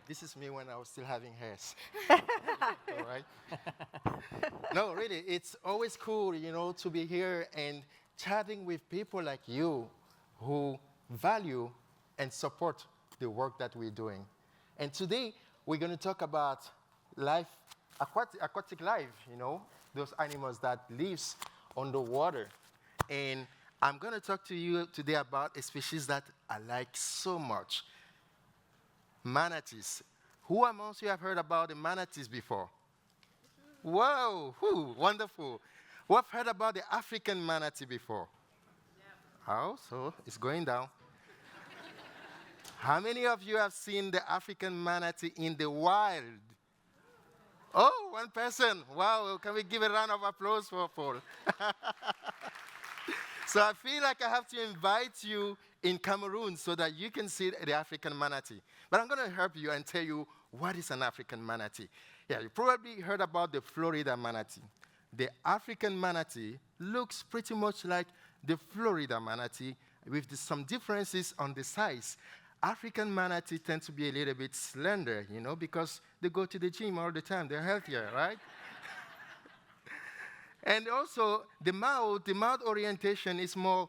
This is me when I was still having hairs. All right? No, really, it's always cool, to be here and chatting with people like you who value and support the work that we're doing. And today, we're going to talk about life, aquatic life, those animals that lives on the water. And I'm going to talk to you today about a species that I like so much, manatees. Who amongst you have heard about the manatees before? Whoa, wonderful. Who have heard about the African manatee before? Oh, so it's going down. How many of you have seen the African manatee in the wild? Oh, one person. Wow, can we give a round of applause for Paul? So I feel like I have to invite you in Cameroon so that you can see the African manatee. But I'm going to help you and tell you what is an African manatee. Yeah, you probably heard about the Florida manatee. The African manatee looks pretty much like the Florida manatee with some differences on the size. African manatee tend to be a little bit slender, because they go to the gym all the time. They're healthier, right? And also, the mouth orientation is more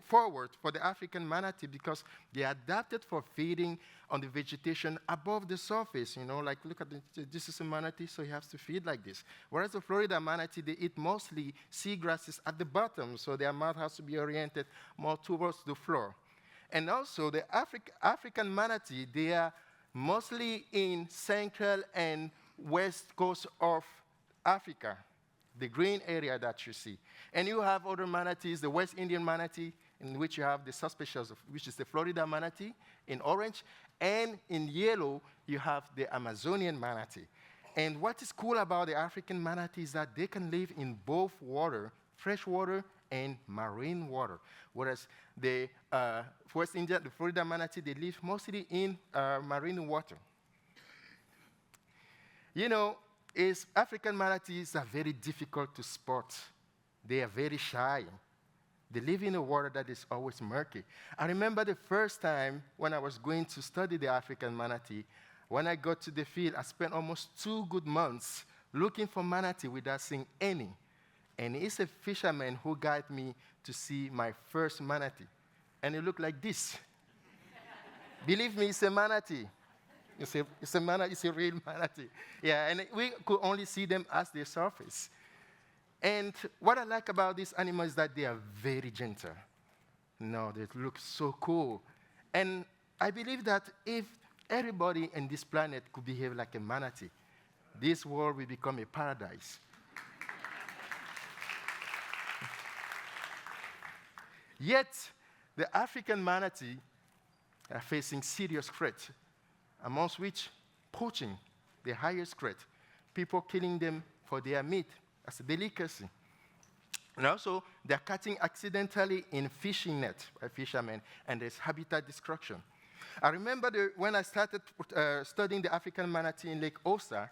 forward for the African manatee because they are adapted for feeding on the vegetation above the surface. Like look at this is a manatee, so he has to feed like this. Whereas the Florida manatee, they eat mostly seagrasses at the bottom, so their mouth has to be oriented more towards the floor. And also, the African manatee, they are mostly in central and west coast of Africa, the green area that you see. And you have other manatees, the West Indian manatee, in which you have the subspecies of, which is the Florida manatee in orange. And in yellow, you have the Amazonian manatee. And what is cool about the African manatee is that they can live in both water, fresh water, and marine water. Whereas the West India, the Florida manatee, they live mostly in marine water. African manatees are very difficult to spot. They are very shy. They live in a water that is always murky. I remember the first time when I was going to study the African manatee, when I got to the field, I spent almost 2 good months looking for manatee without seeing any. And it's a fisherman who guided me to see my first manatee. And it looked like this. Believe me, it's a manatee. It's a real manatee. Yeah, and we could only see them as they surface. And what I like about these animals is that they are very gentle. They look so cool. And I believe that if everybody on this planet could behave like a manatee, this world will become a paradise. Yet, the African manatee are facing serious threats, amongst which poaching, the highest threat, people killing them for their meat as a delicacy. And also, they're catching accidentally in fishing nets by fishermen, and there's habitat destruction. I remember when I started studying the African manatee in Lake Osa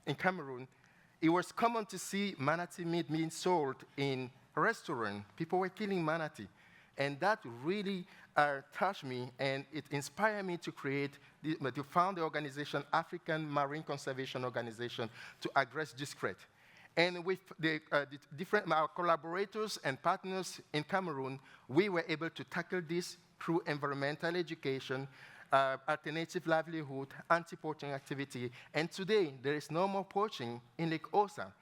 in Cameroon, it was common to see manatee meat being sold in a restaurant. People were killing manatee. And that really touched me, and it inspired me to found the organization, African Marine Conservation Organization, to address this threat. And with our collaborators and partners in Cameroon, we were able to tackle this through environmental education, alternative livelihood, anti-poaching activity. And today, there is no more poaching in Lake Osa.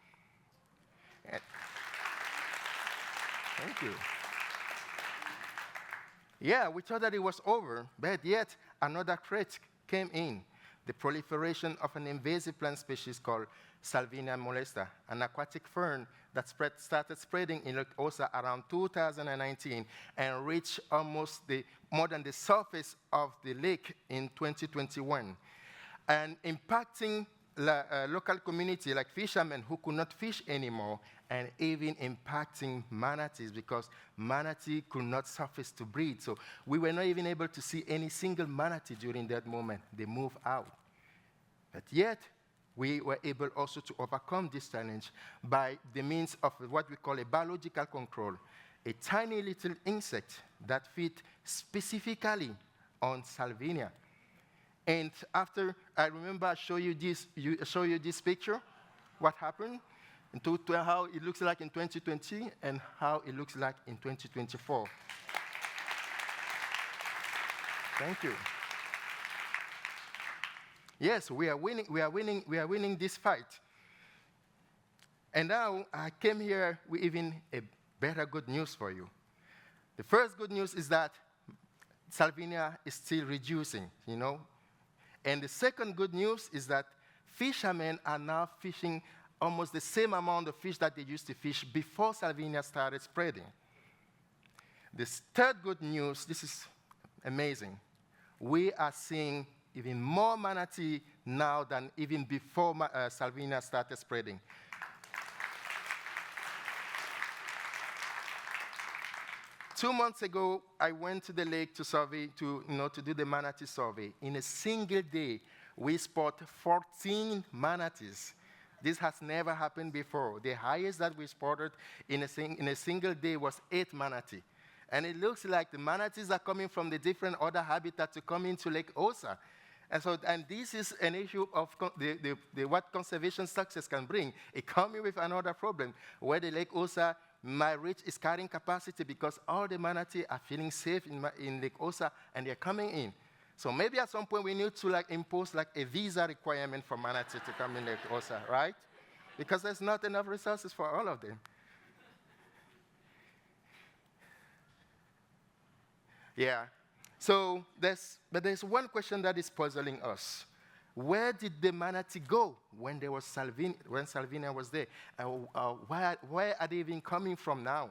Thank you. Yeah, we thought that it was over, but yet another threat came in. The proliferation of an invasive plant species called Salvinia molesta, an aquatic fern that started spreading in Lake Osa around 2019 and reached almost more than the surface of the lake in 2021, and impacting local community like fishermen who could not fish anymore, and even impacting manatees because manatee could not surface to breed. So we were not even able to see any single manatee during that moment. They moved out. But yet, we were able also to overcome this challenge by the means of what we call a biological control, a tiny little insect that feeds specifically on Salvinia. And after, I remember I show you this picture, what happened, and to how it looks like in 2020 and how it looks like in 2024. Thank you. Yes, we are winning this fight. And now I came here with even a better good news for you. The first good news is that Salvinia is still reducing, you know. And the second good news is that fishermen are now fishing almost the same amount of fish that they used to fish before Salvinia started spreading. The third good news, this is amazing. We are seeing even more manatee now than even before Salvinia started spreading. Two months ago, I went to the lake to survey, to do the manatee survey. In a single day, we spotted 14 manatees. This has never happened before. The highest that we spotted in a single day was 8 manatee. And it looks like the manatees are coming from the different other habitats to come into Lake Osa. And this is an issue of what conservation success can bring. It comes with another problem, where the Lake Osa might reach its carrying capacity because all the manatee are feeling safe in Lake Osa and they're coming in. So maybe at some point we need to impose a visa requirement for manatee to come in Lake Osa, right? Because there's not enough resources for all of them. Yeah. So there's one question that is puzzling us. Where did the manatee go when Salvinia was there? Where are they even coming from now?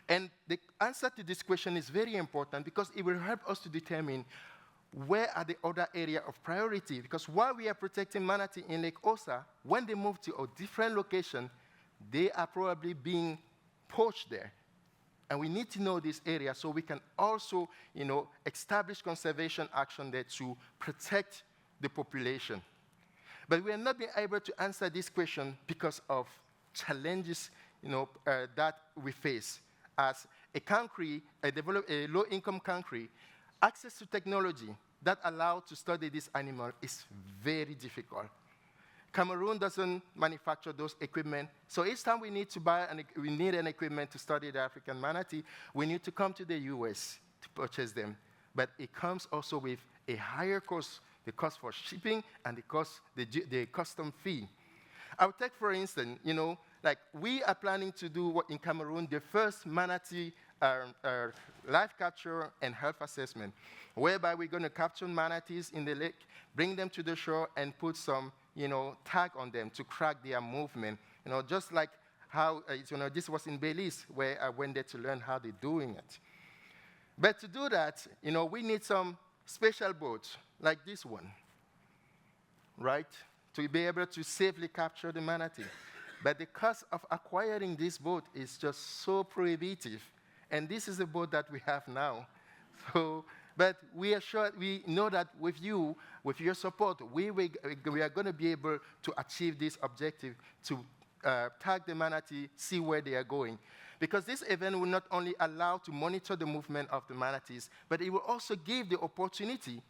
And the answer to this question is very important because it will help us to determine where are the other areas of priority. Because while we are protecting manatee in Lake Osa, when they move to a different location, they are probably being poached there. And we need to know this area so we can also, establish conservation action there to protect the population. But we are not being able to answer this question because of challenges, that we face. As a country, a low-income country, access to technology that allows to study this animal is very difficult. Cameroon doesn't manufacture those equipment. So each time we need an equipment to study the African manatee, we need to come to the US to purchase them. But it comes also with a higher cost, the cost for shipping and the custom fee. I'll take, for instance, we are planning to do in Cameroon the first manatee live capture and health assessment, whereby we're going to capture manatees in the lake, bring them to the shore, and put some tag on them to track their movement. Just like how, this was in Belize, where I went there to learn how they're doing it. But to do that, we need some special boats, like this one, right? To be able to safely capture the manatee. But the cost of acquiring this boat is just so prohibitive. And this is the boat that we have now. But we know that with your support, we are going to be able to achieve this objective to tag the manatee, see where they are going. Because this event will not only allow to monitor the movement of the manatees, but it will also give the opportunity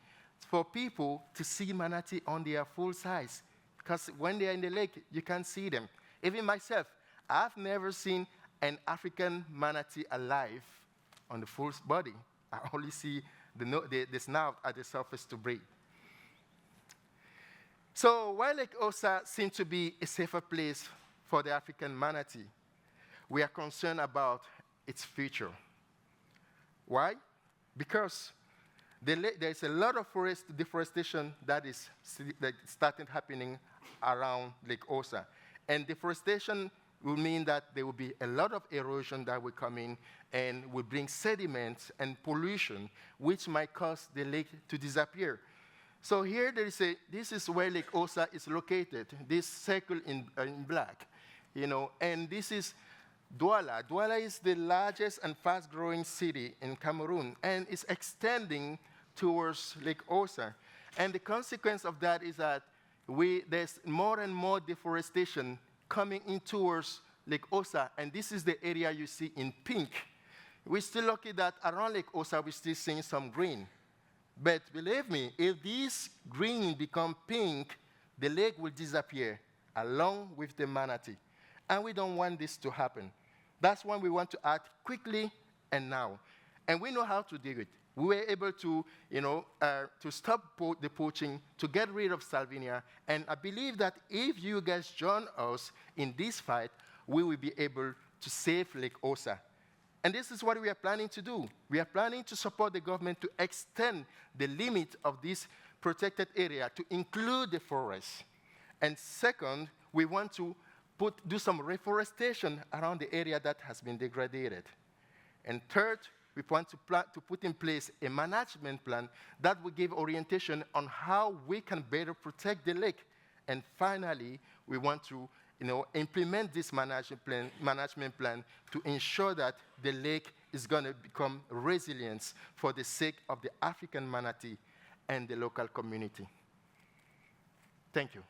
for people to see manatee on their full size. Because when they are in the lake, you can't see them. Even myself, I've never seen an African manatee alive on the full body. I only see the snout at the surface to breathe. So while Lake Osa seems to be a safer place for the African manatee, we are concerned about its future. Why? Because there's a lot of deforestation that started happening around Lake Osa. And deforestation will mean that there will be a lot of erosion that will come in and will bring sediments and pollution, which might cause the lake to disappear. So here this is where Lake Osa is located, this circle in black, and this is Douala. Douala is the largest and fast-growing city in Cameroon, and it's extending towards Lake Osa. And the consequence of that is that there's more and more deforestation coming in towards Lake Osa, and this is the area you see in pink. We're still lucky that around Lake Osa, we're still seeing some green. But believe me, if this green become pink, the lake will disappear along with the manatee. And we don't want this to happen. That's why we want to act quickly and now. And we know how to do it. We were able to, to stop the poaching, to get rid of Salvinia. And I believe that if you guys join us in this fight, we will be able to save Lake Osa. And this is what we are planning to do. We are planning to support the government to extend the limit of this protected area to include the forest. And second, we want to do some reforestation around the area that has been degraded. And third, we want to put in place a management plan that will give orientation on how we can better protect the lake. And finally, we want to implement this management plan to ensure that the lake is going to become resilient for the sake of the African manatee and the local community. Thank you.